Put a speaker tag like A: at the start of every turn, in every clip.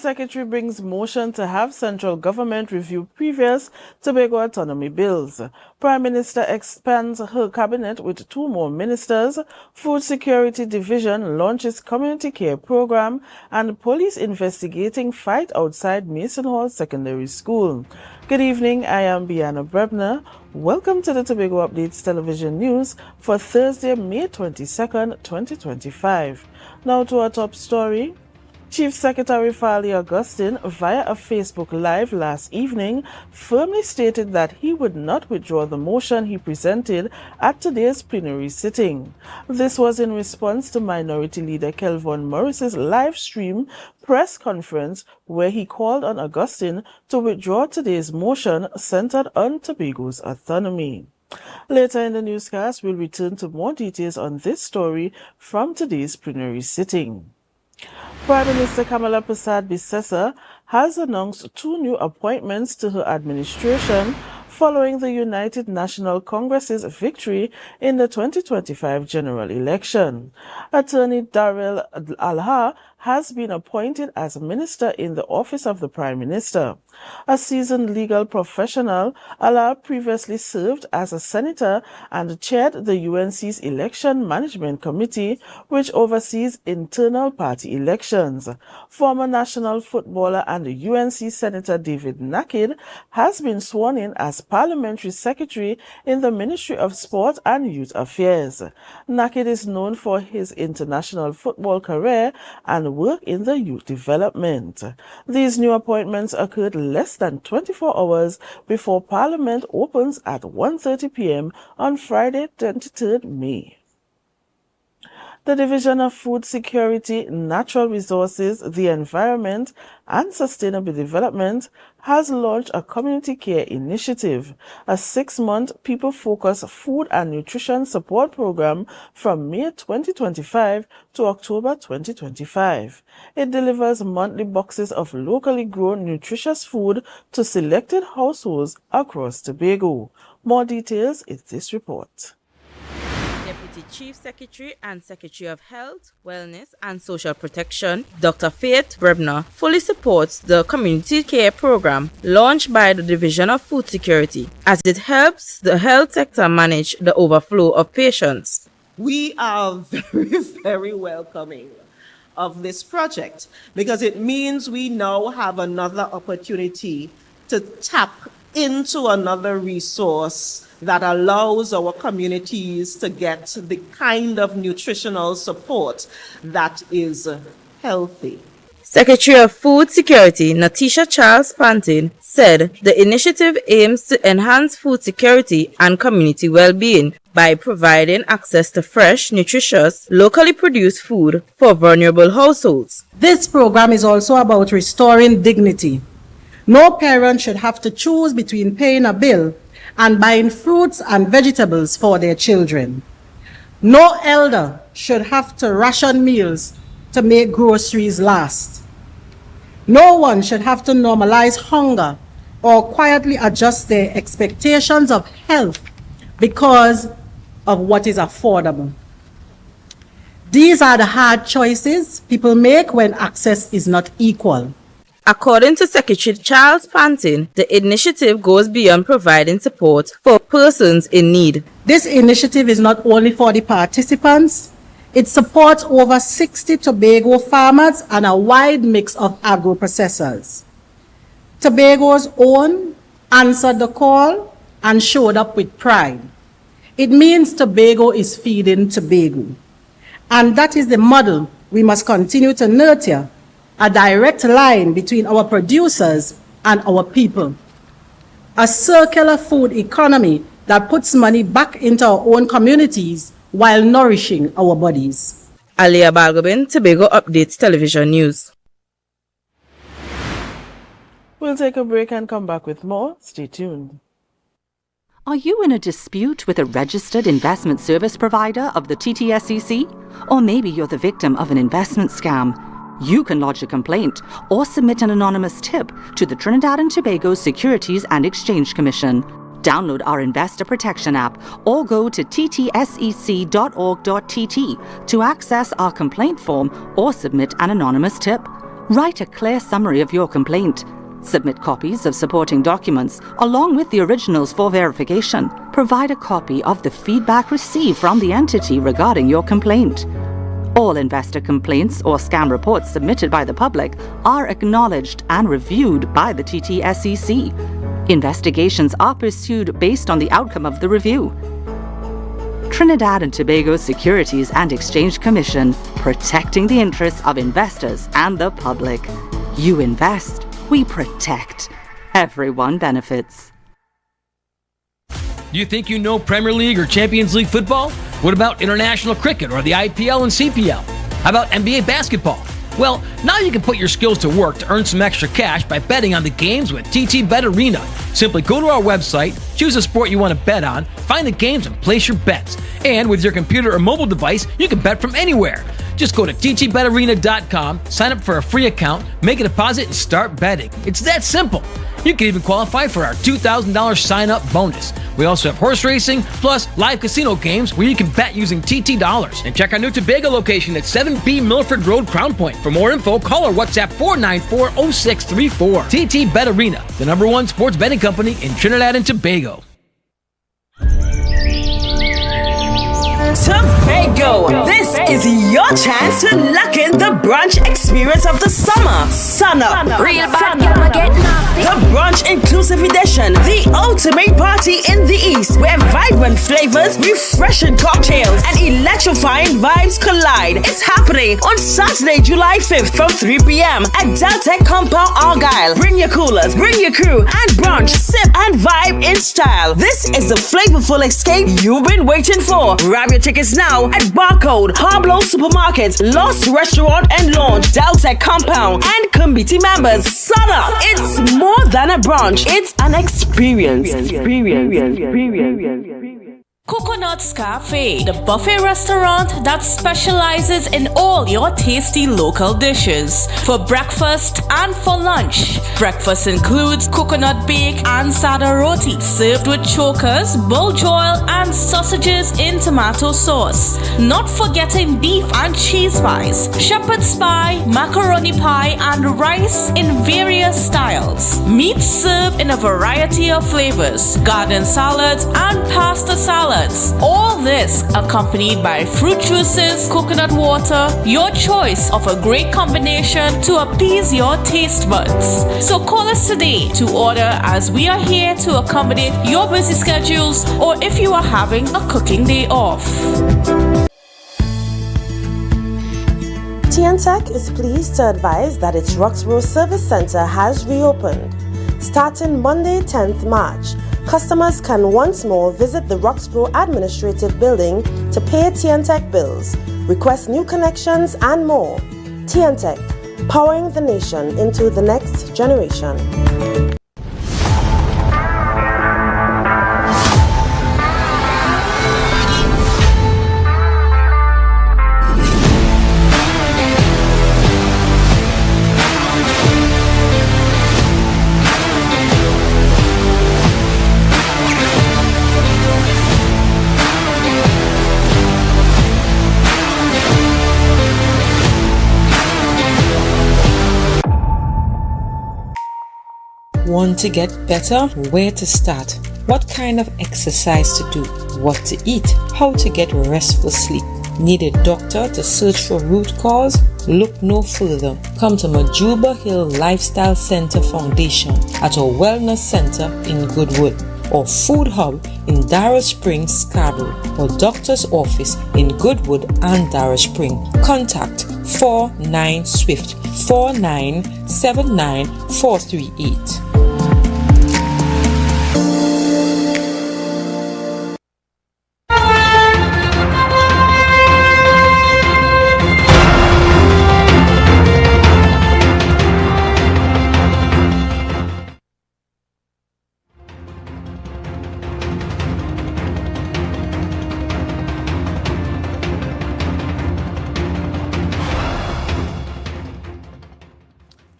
A: Secretary brings motion to have central government review previous Tobago autonomy bills. Prime Minister expands her cabinet with 2 more ministers. Food Security Division launches community care program, and police investigating fight outside Mason Hall Secondary School. Good evening, I am Bianna Brebner. Welcome to the Tobago Updates Television News for Thursday, May 22nd, 2025. Now to our top story. Chief Secretary Farley Augustine, via a Facebook Live last evening, firmly stated that he would not withdraw the motion he presented at today's plenary sitting. This was in response to Minority Leader Kelvon Morris's live stream press conference where he called on Augustine to withdraw today's motion centered on Tobago's autonomy. Later in the newscast, we'll return to more details on this story from today's plenary sitting. Prime Minister Kamala Persad-Bissessar has announced 2 new appointments to her administration following the United National Congress's victory in the 2025 general election. Attorney Darrell Alha has been appointed as Minister in the Office of the Prime Minister. A seasoned legal professional, Allah previously served as a senator and chaired the UNC's Election Management Committee, which oversees internal party elections. Former national footballer and UNC Senator David Nakid has been sworn in as Parliamentary Secretary in the Ministry of Sport and Youth Affairs. Nakid is known for his international football career and work in the youth development. These new appointments occurred less than 24 hours before Parliament opens at 1:30 p.m. on Friday, 23rd May. The Division of Food Security, Natural Resources, the Environment, and Sustainable Development has launched a community care initiative, a 6-month people-focused food and nutrition support program from May 2025 to October 2025. It delivers monthly boxes of locally grown nutritious food to selected households across Tobago. More details in this report.
B: Deputy Chief Secretary and Secretary of Health, Wellness and Social Protection, Dr. Faith Brebner, fully supports the community care program launched by the Division of Food Security as it helps the health sector manage the overflow of patients.
C: We are very welcoming of this project because it means we now have another opportunity to tap into another resource that allows our communities to get the kind of nutritional support that is healthy.
B: Secretary of Food Security Natisha Charles Pantin said the initiative aims to enhance food security and community well-being by providing access to fresh, nutritious, locally produced food for vulnerable households.
D: This program is also about restoring dignity. No parent should have to choose between paying a bill and buying fruits and vegetables for their children. No elder should have to ration meals to make groceries last. No one should have to normalize hunger or quietly adjust their expectations of health because of what is affordable. These are the hard choices people make when access is not equal.
B: According to Secretary Charles Pantin, the initiative goes beyond providing support for persons in need.
D: This initiative is not only for the participants, it supports over 60 Tobago farmers and a wide mix of agro-processors. Tobago's own answered the call and showed up with pride. It means Tobago is feeding Tobago. And that is the model we must continue to nurture, a direct line between our producers and our people. A circular food economy that puts money back into our own communities while nourishing our bodies.
B: Alia Balgobin, Tobago Updates Television News.
A: We'll take a break and come back with more. Stay tuned.
E: Are you in a dispute with a registered investment service provider of the TTSEC? Or maybe you're the victim of an investment scam? You can lodge a complaint or submit an anonymous tip to the Trinidad and Tobago Securities and Exchange Commission. Download our Investor Protection app or go to ttsec.org.tt to access our complaint form or submit an anonymous tip. Write a clear summary of your complaint. Submit copies of supporting documents along with the originals for verification. Provide a copy of the feedback received from the entity regarding your complaint. All investor complaints or scam reports submitted by the public are acknowledged and reviewed by the TTSEC. Investigations are pursued based on the outcome of the review. Trinidad and Tobago Securities and Exchange Commission, protecting the interests of investors and the public. You invest, we protect. Everyone benefits.
F: Do you think you know Premier League or Champions League football? What about international cricket or the IPL and CPL? How about NBA basketball? Well, now you can put your skills to work to earn some extra cash by betting on the games with TT Bet Arena. Simply go to our website, choose a sport you want to bet on, find the games and place your bets. And with your computer or mobile device, you can bet from anywhere. Just go to ttbetarena.com, sign up for a free account, make a deposit, and start betting. It's that simple. You can even qualify for our $2,000 sign-up bonus. We also have horse racing, plus live casino games where you can bet using TT dollars. And check our new Tobago location at 7B Milford Road, Crown Point. For more info, call or WhatsApp 494-0634. TT Bet Arena, the #1 sports betting company in Trinidad and Tobago.
G: Tobago, this is your chance to lock in the brunch experience of the summer. Sun up.
H: Real bad girl get nasty.
G: The brunch inclusive edition, the ultimate party in the East, where vibrant flavors, refreshing cocktails, and electrifying vibes collide. It's happening on Saturday, July 5th from 3 p.m. at Deltec Compound, Argyle. Bring your coolers, bring your crew, and brunch, sip, and vibe in style. This is the flavorful escape you've been waiting for. Grab your tickets now at Barcode, Harblow Supermarket, Lost Restaurant and Lounge, Deltec Compound, and committee members. Sun up! It's more than a brunch, it's an experience.
I: Coconut's Cafe, the buffet restaurant that specializes in all your tasty local dishes for breakfast and for lunch. Breakfast includes coconut bake and sada roti served with chokers, buljoil, and sausages in tomato sauce. Not forgetting beef and cheese pies, shepherd's pie, macaroni pie, and rice in various styles. Meat served in a variety of flavors, garden salads, and pasta salads. All this accompanied by fruit juices, coconut water, your choice of a great combination to appease your taste buds. So call us today to order, as we are here to accommodate your busy schedules or if you are having a cooking day off.
J: TNTech is pleased to advise that its Roxborough Service Center has reopened. Starting Monday, 10th March, customers can once more visit the Roxborough Administrative Building to pay TNTech bills, request new connections, and more. TNTech, powering the nation into the next generation.
K: Want to get better? Where to start? What kind of exercise to do? What to eat? How to get restful sleep? Need a doctor to search for root cause? Look no further. Come to Majuba Hill Lifestyle Center Foundation at our Wellness Center in Goodwood, or Food Hub in Darrow Springs, Scarborough, or Doctor's Office in Goodwood and Darrow Spring. Contact 49 Swift 4979 438.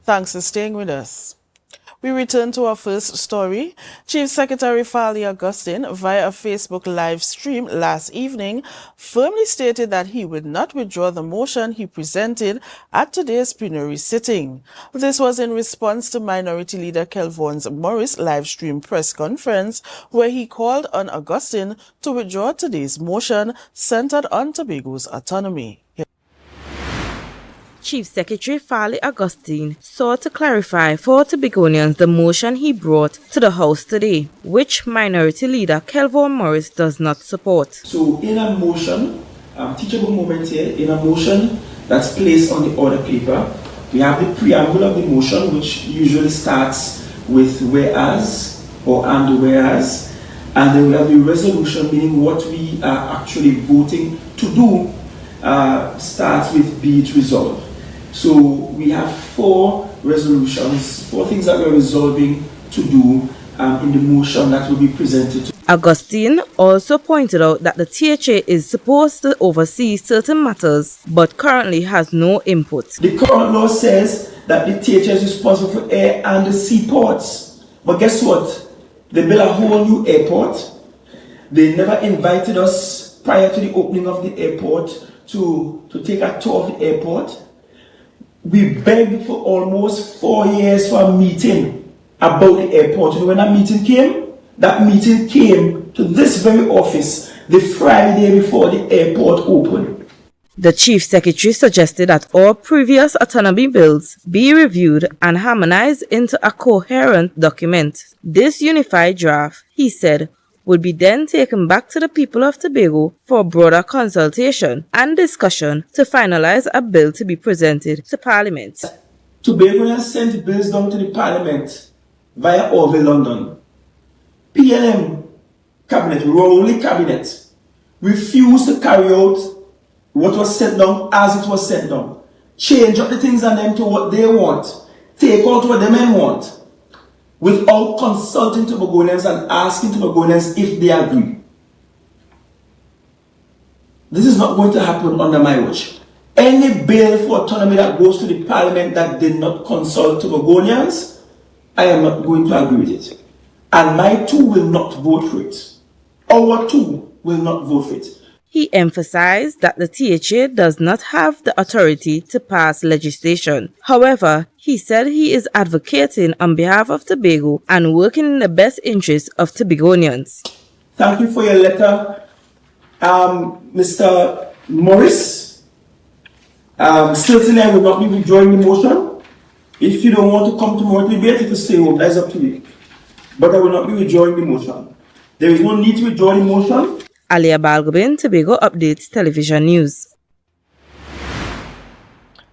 A: Thanks for staying with us. We return to our first story. Chief Secretary Farley Augustine, via a Facebook live stream last evening, firmly stated that he would not withdraw the motion he presented at today's plenary sitting. This was in response to Minority Leader Kelvon Morris' live stream press conference, where he called on Augustine to withdraw today's motion centered on Tobago's autonomy.
B: Chief Secretary Farley Augustine sought to clarify for Tobagonians the motion he brought to the House today, which Minority Leader Kelvon Morris does not support.
L: So in a motion, teachable moment here, in a motion that's placed on the order paper, we have the preamble of the motion, which usually starts with whereas or and whereas, and then we have the resolution, meaning what we are actually voting to do, starts with be it resolved. So we have 4 resolutions, 4 things that we're resolving to do in the motion that will be presented.
B: Augustine also pointed out that the THA is supposed to oversee certain matters, but currently has no input.
L: The current law says that the THA is responsible for air and the seaports. But guess what? They built a whole new airport. They never invited us prior to the opening of the airport to take a tour of the airport. We begged for almost 4 years for a meeting about the airport. You know when that meeting came? That meeting came to this very office the Friday before the airport opened.
B: The Chief Secretary suggested that all previous autonomy bills be reviewed and harmonized into a coherent document. This unified draft, he said, would be then taken back to the people of Tobago for broader consultation and discussion to finalize a bill to be presented to Parliament.
L: Tobago has sent bills down to the Parliament via Orville, London. PLM Cabinet, Rowley Cabinet, refused to carry out what was sent down as it was sent down. Change up the things on them to what they want. Take out what the men want, without consulting Tobagonians and asking Tobagonians if they agree. This is not going to happen under my watch. Any bill for autonomy that goes to the Parliament that did not consult Tobagonians, I am not going to agree with it. And my 2 will not vote for it. Our 2 will not vote for it.
B: He emphasized that the THA does not have the authority to pass legislation. However, he said he is advocating on behalf of Tobago and working in the best interest of Tobagonians.
L: Thank you for your letter, Mr. Morris. Certainly I will not be withdrawing the motion. If you don't want to come tomorrow to debate, to stay home, that's up to you. But I will not be withdrawing the motion. There is no need to withdraw the motion.
B: Alia Balgobin, Tobago Updates Television News.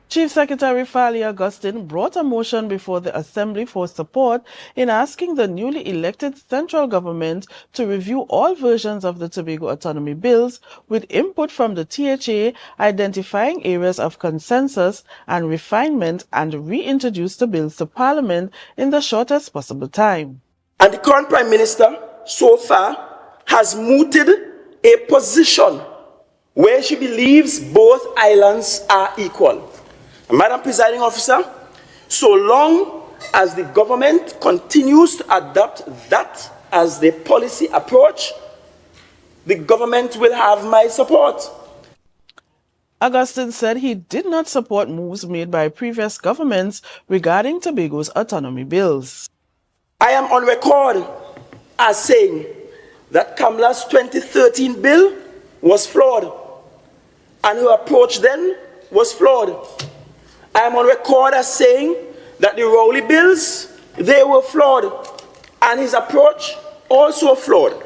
A: Chief Secretary Farley Augustine brought a motion before the Assembly for support in asking the newly elected central government to review all versions of the Tobago autonomy bills with input from the THA, identifying areas of consensus and refinement, and reintroduce the bills to Parliament in the shortest possible time.
L: And the current Prime Minister, so far, has mooted a position where she believes both islands are equal. Madam Presiding Officer, so long as the government continues to adopt that as the policy approach, the government will have my support.
A: Augustine said he did not support moves made by previous governments regarding Tobago's autonomy bills.
L: I am on record as saying that Kamla's 2013 bill was flawed, and her approach then was flawed. I am on record as saying that the Rowley bills, they were flawed, and his approach also flawed.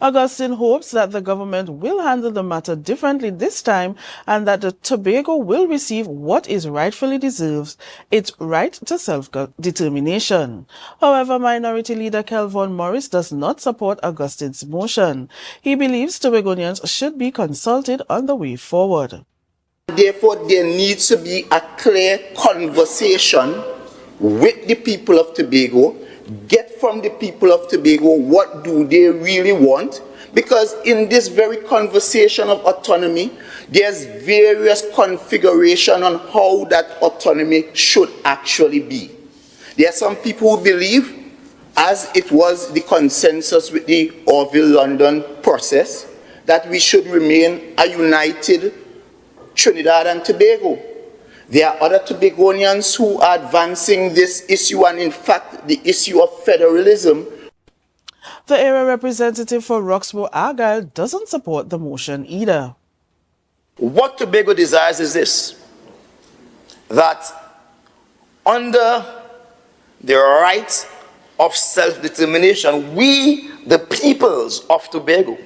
A: Augustine hopes that the government will handle the matter differently this time and that the Tobago will receive what is rightfully deserves, its right to self-determination. However, Minority Leader Kelvon Morris does not support Augustine's motion. He believes Tobagonians should be consulted on the way forward.
M: Therefore, there needs to be a clear conversation with the people of Tobago, get from the people of Tobago what do they really want, because in this very conversation of autonomy, there's various configuration on how that autonomy should actually be. There are some people who believe, as it was the consensus with the Orville-London process, that we should remain a united Trinidad and Tobago. There are other Tobagonians who are advancing this issue, and in fact, the issue of federalism.
A: The area representative for Roxborough Argyle doesn't support the motion either.
N: What Tobago desires is this, that under the right of self-determination, we, the peoples of Tobago,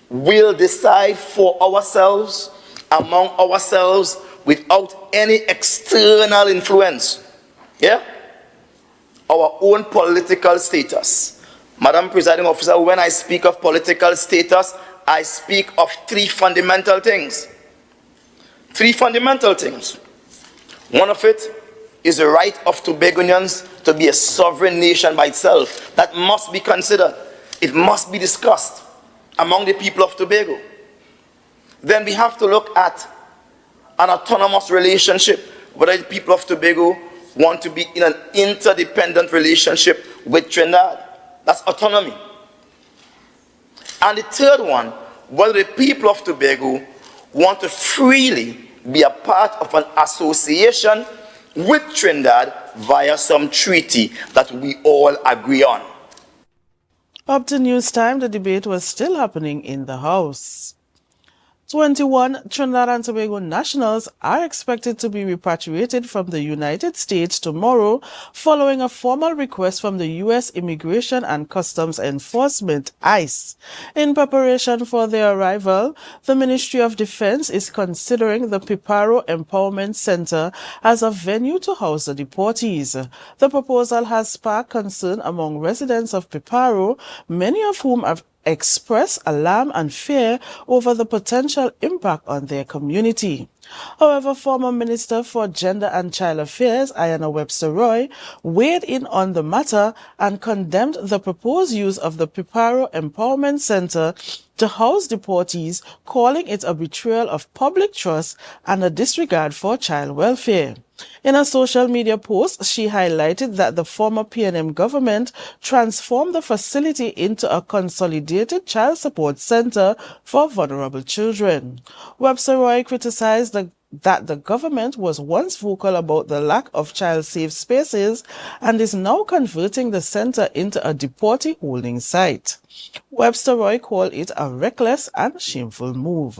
N: will decide for ourselves, among ourselves, without any external influence. Yeah? Our own political status. Madam Presiding Officer, when I speak of political status, I speak of three fundamental things. Three fundamental things. One of it is the right of Tobagonians to be a sovereign nation by itself. That must be considered. It must be discussed among the people of Tobago. Then we have to look at an autonomous relationship, whether the people of Tobago want to be in an interdependent relationship with Trinidad. That's autonomy. And the third one, whether the people of Tobago want to freely be a part of an association with Trinidad via some treaty that we all agree on.
A: Up to news time, the debate was still happening in the House. 21 Trinidad and Tobago nationals are expected to be repatriated from the United States tomorrow following a formal request from the U.S. Immigration and Customs Enforcement, ICE. In preparation for their arrival, the Ministry of Defense is considering the Piparo Empowerment Center as a venue to house the deportees. The proposal has sparked concern among residents of Piparo, many of whom have express alarm and fear over the potential impact on their community. However, former Minister for Gender and Child Affairs, Ayanna Webster-Roy, weighed in on the matter and condemned the proposed use of the Piparo Empowerment Center to house deportees, calling it a betrayal of public trust and a disregard for child welfare. In a social media post, she highlighted that the former PNM government transformed the facility into a consolidated child support center for vulnerable children. Webster-Roy criticized that the government was once vocal about the lack of child-safe spaces and is now converting the center into a deportee holding site. Webster-Roy called it a reckless and shameful move.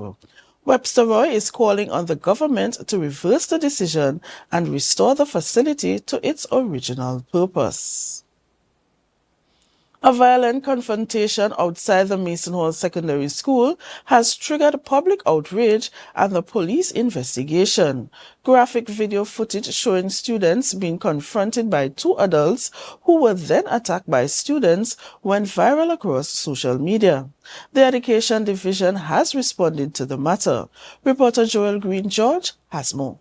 A: Webster-Roy is calling on the government to reverse the decision and restore the facility to its original purpose. A violent confrontation outside the Mason Hall Secondary School has triggered public outrage and the police investigation. Graphic video footage showing students being confronted by two adults who were then attacked by students went viral across social media. The Education Division has responded to the matter. Reporter Joel Green-George has more.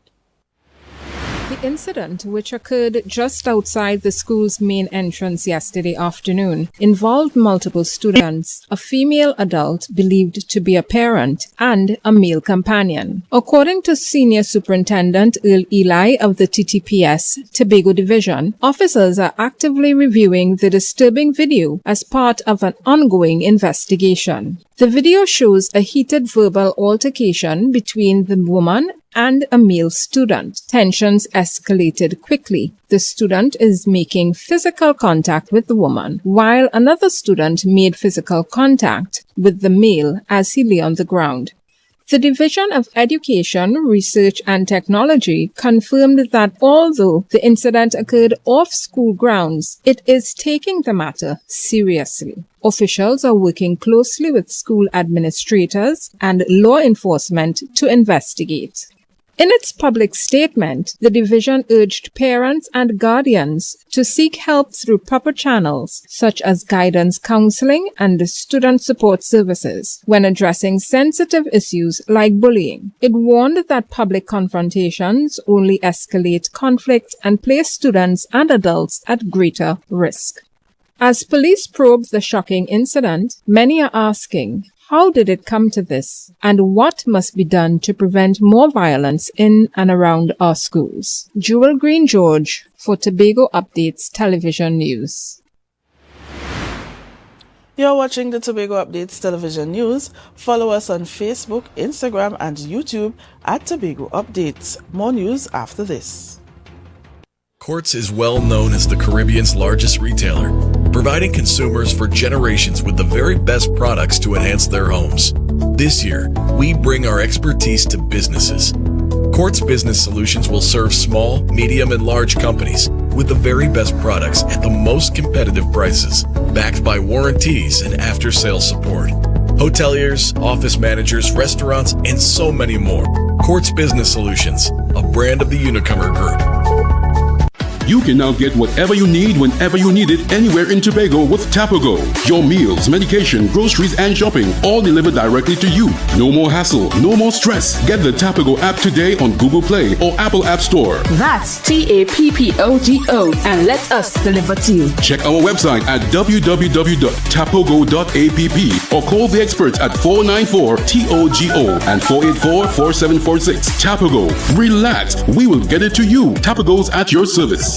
O: The incident, which occurred just outside the school's main entrance yesterday afternoon, involved multiple students, a female adult believed to be a parent, and a male companion. According to Senior Superintendent Earl Eli of the TTPS Tobago Division, officers are actively reviewing the disturbing video as part of an ongoing investigation. The video shows a heated verbal altercation between the woman and a male student. Tensions escalated quickly. The student is making physical contact with the woman, while another student made physical contact with the male as he lay on the ground. The Division of Education, Research and Technology confirmed that although the incident occurred off school grounds, it is taking the matter seriously. Officials are working closely with school administrators and law enforcement to investigate. In its public statement, the division urged parents and guardians to seek help through proper channels, such as guidance counseling and student support services, when addressing sensitive issues like bullying. It warned that public confrontations only escalate conflict and place students and adults at greater risk. As police probe the shocking incident, many are asking, how did it come to this? And what must be done to prevent more violence in and around our schools? Jewel Green George for Tobago Updates Television News.
A: You're watching the Tobago Updates Television News. Follow us on Facebook, Instagram, and YouTube at Tobago Updates. More news after this.
P: Courts is well known as the Caribbean's largest retailer, providing consumers for generations with the very best products to enhance their homes. This year, we bring our expertise to businesses. Courts Business Solutions will serve small, medium, and large companies with the very best products at the most competitive prices, backed by warranties and after-sales support. Hoteliers, office managers, restaurants, and so many more. Courts Business Solutions, a brand of the Unicomer Group.
Q: You can now get whatever you need whenever you need it anywhere in Tobago with Tobago. Your meals, medication, groceries, and shopping all delivered directly to you. No more hassle, no more stress. Get the Tobago app today on Google Play or Apple App Store.
R: That's TAPPOGO and let us deliver to you.
Q: Check our website at www.tapogo.app or call the experts at 494-TOGO and 484-4746. Tobago. Relax. We will get it to you. Tobago's at your service.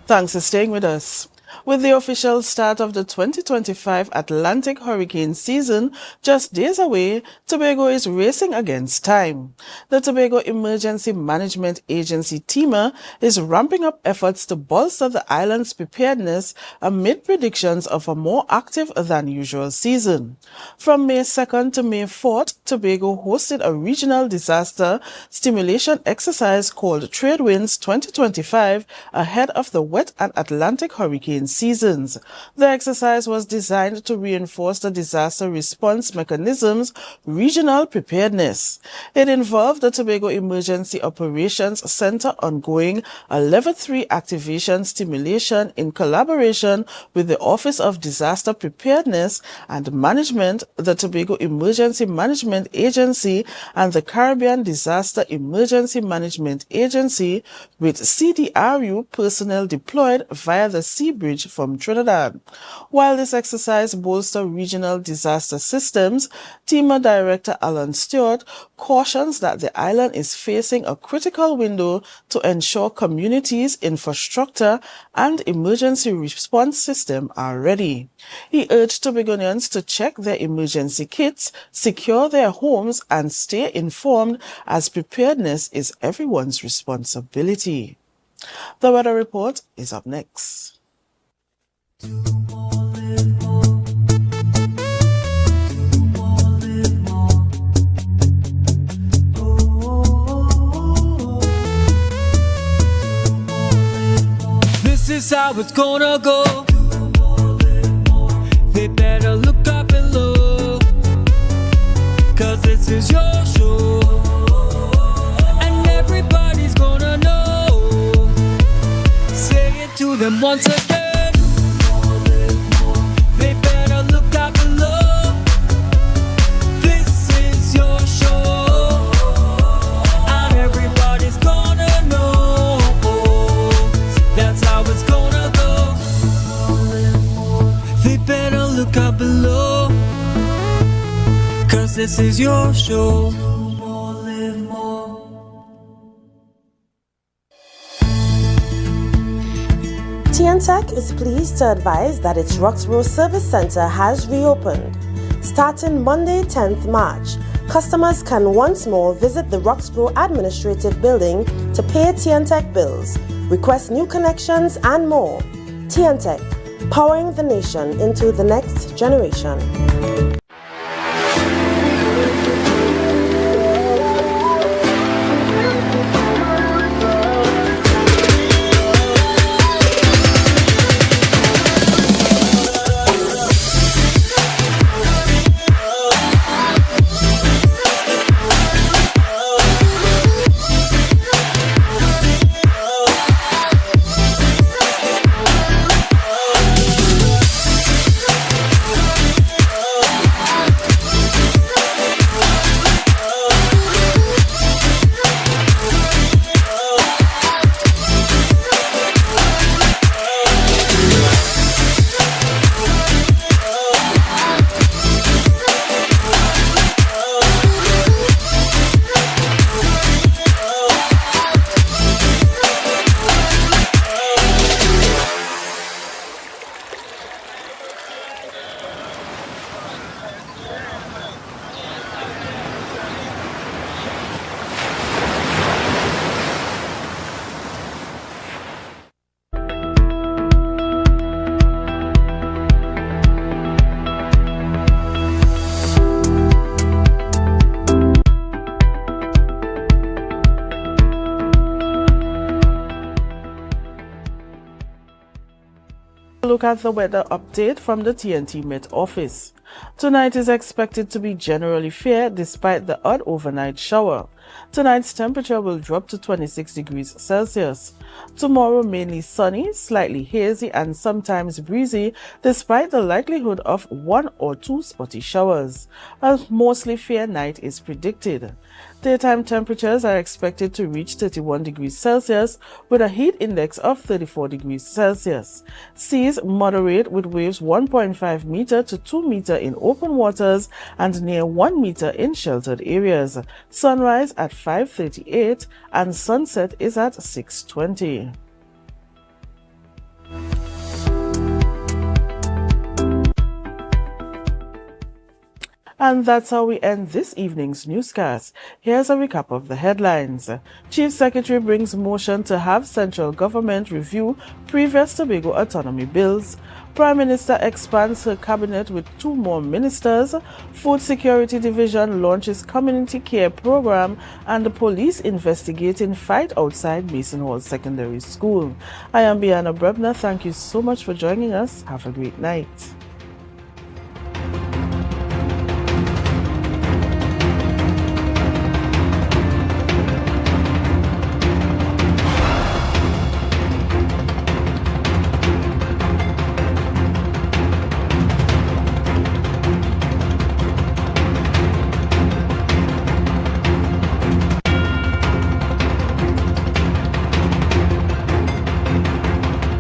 A: Thanks for staying with us. With the official start of the 2025 Atlantic hurricane season just days away, Tobago is racing against time. The Tobago Emergency Management Agency TEMA is ramping up efforts to bolster the island's preparedness amid predictions of a more active than usual season. From May 2nd to May 4th, Tobago hosted a regional disaster stimulation exercise called Trade Winds 2025 ahead of the wet and Atlantic hurricane seasons. The exercise was designed to reinforce the disaster response mechanism's regional preparedness. It involved the Tobago Emergency Operations Center ongoing a Level 3 activation stimulation in collaboration with the Office of Disaster Preparedness and Management, the Tobago Emergency Management Agency, and the Caribbean Disaster Emergency Management Agency, with CDRU personnel deployed via the sea bridge bridge from Trinidad. While this exercise bolsters regional disaster systems, TEMA Director Alan Stewart cautions that the island is facing a critical window to ensure communities' infrastructure and emergency response system are ready. He urged Tobagonians to check their emergency kits, secure their homes, and stay informed, as preparedness is everyone's responsibility. The weather report is up next.
S: This is how it's gonna go. They better look up below, 'cause this is your show, and everybody's gonna know. Say it to them once again. They better look up below. This is your show, and everybody's gonna know. That's how it's gonna go. They better look up below, 'cause this is your show.
J: TNTech is pleased to advise that its Roxborough Service Center has reopened. Starting Monday, 10th March, customers can once more visit the Roxborough Administrative Building to pay TNTech bills, request new connections, and more. TNTech, powering the nation into the next generation.
A: Look at the weather update from the TNT Met office. Tonight is expected to be generally fair despite the odd overnight shower. Tonight's temperature will drop to 26 degrees Celsius. Tomorrow mainly sunny, slightly hazy and sometimes breezy despite the likelihood of 1 or 2 spotty showers. A mostly fair night is predicted. Daytime temperatures are expected to reach 31 degrees Celsius with a heat index of 34 degrees Celsius. Seas moderate with waves 1.5 meter to 2 meter in open waters and near 1 meter in sheltered areas. Sunrise at 5:38 and sunset is at 6:20. And that's how we end this evening's newscast. Here's a recap of the headlines. Chief Secretary brings motion to have central government review previous Tobago autonomy bills. Prime Minister expands her cabinet with 2 more ministers. Food Security Division launches community care program, and the police investigating fight outside Mason Hall Secondary School. I am Biana Brebner. Thank you so much for joining us. Have a great night.